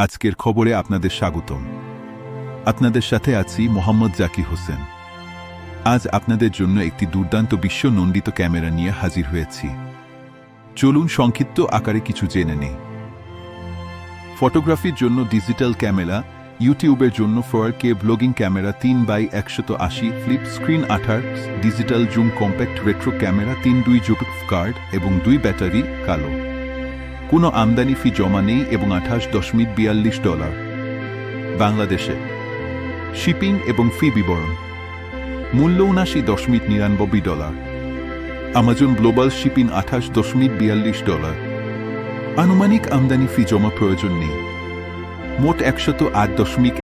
আজকের খবরে আপনাদের স্বাগতম। আপনাদের সাথে আছি মোহাম্মদ জাকির হোসেন। আজ আপনাদের জন্য একটি দুর্দান্ত বিশ্ব নন্দিত ক্যামেরা নিয়ে হাজির হয়েছি। চলুন সংক্ষিপ্ত আকারে কিছু জেনে নেই। ফটোগ্রাফির জন্য ডিজিটাল ক্যামেরা, ইউটিউবের জন্য 4K ব্লগিং camera 3x180 flip screen 18 digital zoom compact retro camera 3 জুপিক কার্ড এবং 2 ব্যাটারি কালো। কোনো আমদানি ফি জমা নেই এবং $28.42। বাংলাদেশে শিপিং এবং ফি বিবরণ মূল্য $79.99। Amazon global shipping $28.42। আনুমানিক আমদানি ফি জমা প্রয়োজন নেই। মোট $108